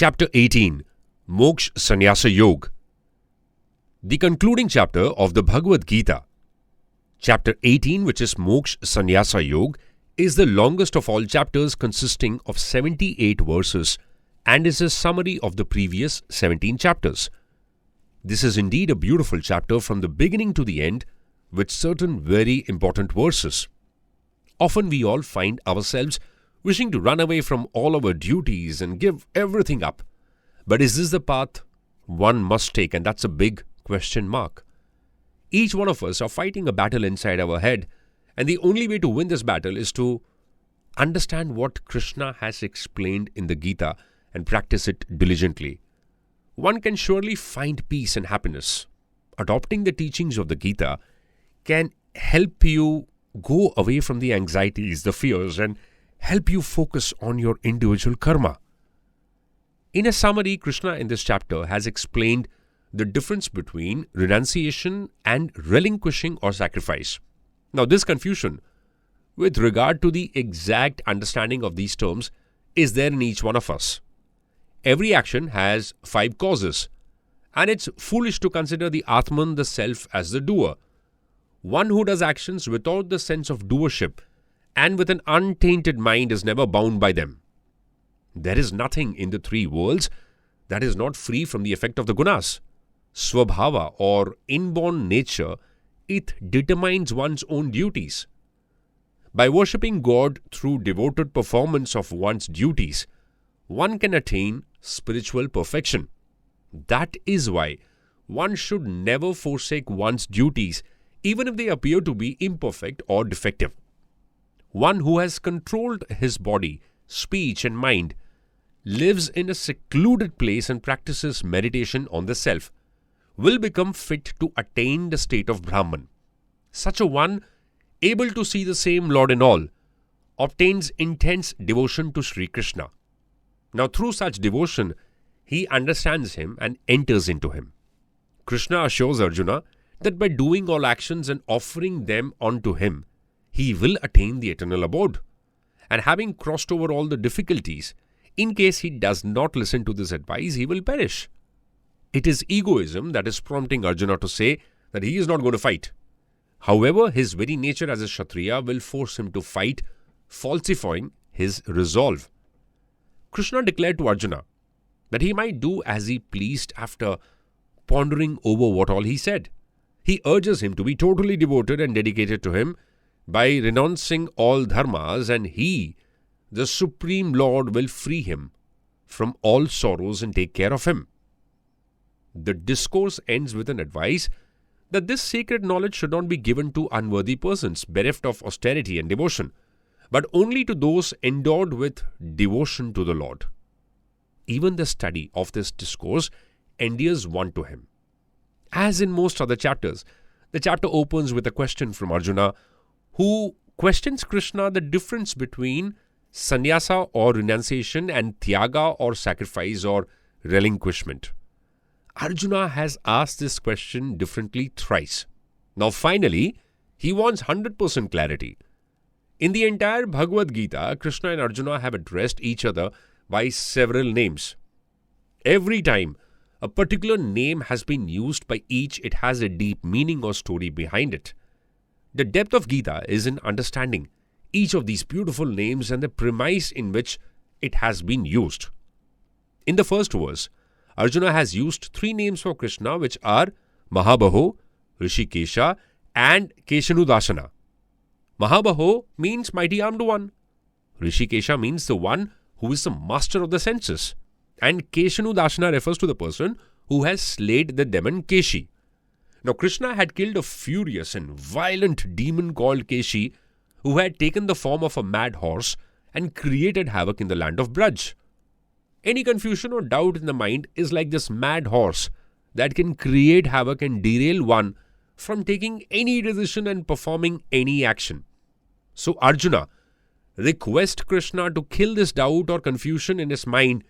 Chapter 18, Moksha Sanyasa Yoga, the concluding chapter of the Bhagavad Gita. Chapter 18, which is Moksha Sanyasa Yoga, is the longest of all chapters, consisting of 78 verses and is a summary of the previous 17 chapters. This is indeed a beautiful chapter from the beginning to the end, with certain very important verses. Often we all find ourselves wishing to run away from all our duties and give everything up. But is this the path one must take? And that's a big question mark. Each one of us are fighting a battle inside our head, and the only way to win this battle is to understand what Krishna has explained in the Gita and practice it diligently. One can surely find peace and happiness. Adopting the teachings of the Gita can help you go away from the anxieties, the fears, and help you focus on your individual karma. In a summary, Krishna in this chapter has explained the difference between renunciation and relinquishing or sacrifice. Now, this confusion with regard to the exact understanding of these terms is there in each one of us. Every action has 5 causes, and it's foolish to consider the Atman, the self, as the doer. One who does actions without the sense of doership and with an untainted mind is never bound by them. There is nothing in the 3 worlds that is not free from the effect of the gunas. Swabhava, or inborn nature, it determines one's own duties. By worshipping God through devoted performance of one's duties, one can attain spiritual perfection. That is why one should never forsake one's duties, even if they appear to be imperfect or defective. One who has controlled his body, speech and mind, lives in a secluded place and practices meditation on the self, will become fit to attain the state of Brahman. Such a one, able to see the same Lord in all, obtains intense devotion to Sri Krishna. Now, through such devotion, he understands him and enters into him. Krishna assures Arjuna that by doing all actions and offering them unto him, he will attain the eternal abode. And having crossed over all the difficulties, in case he does not listen to this advice, he will perish. It is egoism that is prompting Arjuna to say that he is not going to fight. However, his very nature as a Kshatriya will force him to fight, falsifying his resolve. Krishna declared to Arjuna that he might do as he pleased after pondering over what all he said. He urges him to be totally devoted and dedicated to him by renouncing all dharmas, and he, the Supreme Lord, will free him from all sorrows and take care of him. The discourse ends with an advice that this sacred knowledge should not be given to unworthy persons bereft of austerity and devotion, but only to those endowed with devotion to the Lord. Even the study of this discourse endears one to him. As in most other chapters, the chapter opens with a question from Arjuna, who questions Krishna the difference between sannyasa or renunciation and tyaga or sacrifice or relinquishment. Arjuna has asked this question differently thrice. Now finally, he wants 100% clarity. In the entire Bhagavad Gita, Krishna and Arjuna have addressed each other by several names. Every time a particular name has been used by each, it has a deep meaning or story behind it. The depth of Gita is in understanding each of these beautiful names and the premise in which it has been used. In the first verse, Arjuna has used 3 names for Krishna, which are Mahabaho, Rishikesha, and Keshanudashana. Mahabaho means mighty armed one. Rishikesha means the one who is the master of the senses. And Keshanudashana refers to the person who has slayed the demon Keshi. Now, Krishna had killed a furious and violent demon called Keshi, who had taken the form of a mad horse and created havoc in the land of Braj. Any confusion or doubt in the mind is like this mad horse that can create havoc and derail one from taking any decision and performing any action. So Arjuna requests Krishna to kill this doubt or confusion in his mind,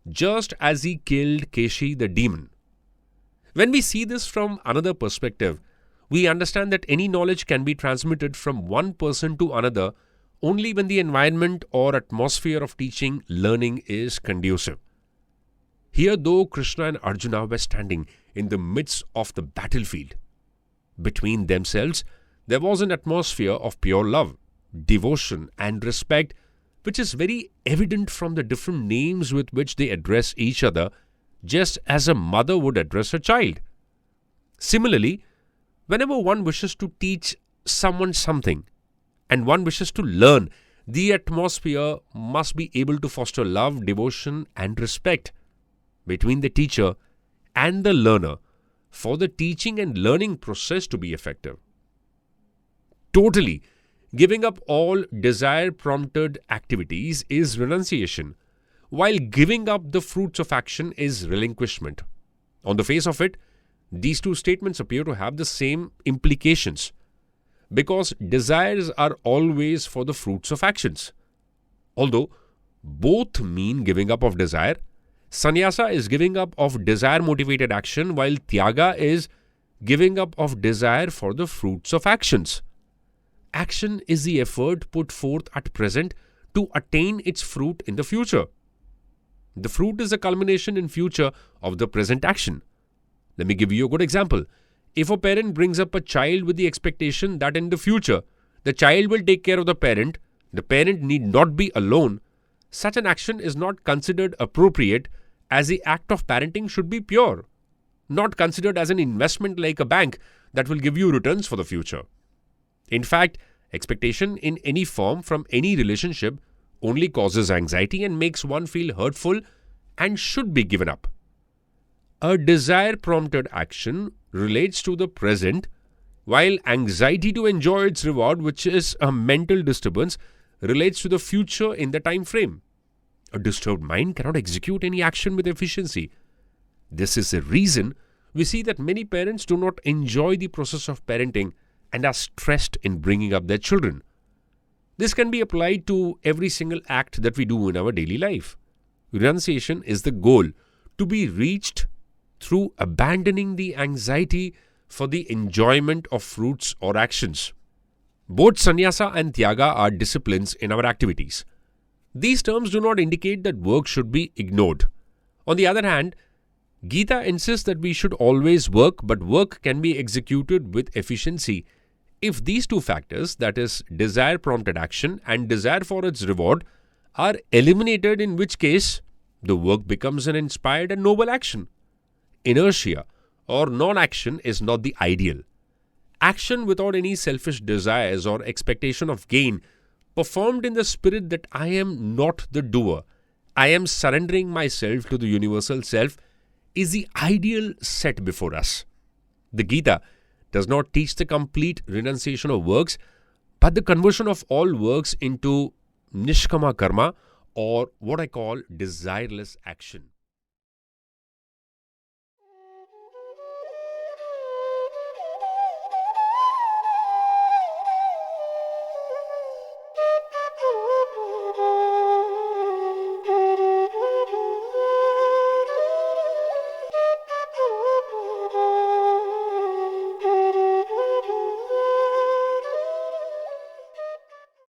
just as he killed Keshi the demon. When we see this from another perspective, we understand that any knowledge can be transmitted from one person to another only when the environment or atmosphere of teaching, learning is conducive. Here, though, Krishna and Arjuna were standing in the midst of the battlefield. Between themselves, there was an atmosphere of pure love, devotion, and respect, which is very evident from the different names with which they address each other, just as a mother would address her child. Similarly, whenever one wishes to teach someone something and one wishes to learn, the atmosphere must be able to foster love, devotion, and respect between the teacher and the learner for the teaching and learning process to be effective. Totally giving up all desire-prompted activities is renunciation, while giving up the fruits of action is relinquishment. On the face of it, these two statements appear to have the same implications, because desires are always for the fruits of actions. Although both mean giving up of desire, Sanyasa is giving up of desire-motivated action, while Tyaga is giving up of desire for the fruits of actions. Action is the effort put forth at present to attain its fruit in the future. The fruit is a culmination in future of the present action. Let me give you a good example. If a parent brings up a child with the expectation that in the future the child will take care of the parent need not be alone, such an action is not considered appropriate, as the act of parenting should be pure, not considered as an investment like a bank that will give you returns for the future. In fact, expectation in any form from any relationship only causes anxiety and makes one feel hurtful and should be given up. A desire-prompted action relates to the present, while anxiety to enjoy its reward, which is a mental disturbance, relates to the future in the time frame. A disturbed mind cannot execute any action with efficiency. This is the reason we see that many parents do not enjoy the process of parenting and are stressed in bringing up their children. This can be applied to every single act that we do in our daily life. Renunciation is the goal to be reached through abandoning the anxiety for the enjoyment of fruits or actions. Both Sanyasa and Tyaga are disciplines in our activities. These terms do not indicate that work should be ignored. On the other hand, Gita insists that we should always work, but work can be executed with efficiency if these two factors, that is, desire-prompted action and desire for its reward, are eliminated, in which case the work becomes an inspired and noble action. Inertia or non-action is not the ideal. Action without any selfish desires or expectation of gain, performed in the spirit that I am not the doer, I am surrendering myself to the universal self, is the ideal set before us. The Gita does not teach the complete renunciation of works, but the conversion of all works into nishkama karma, or what I call desireless action.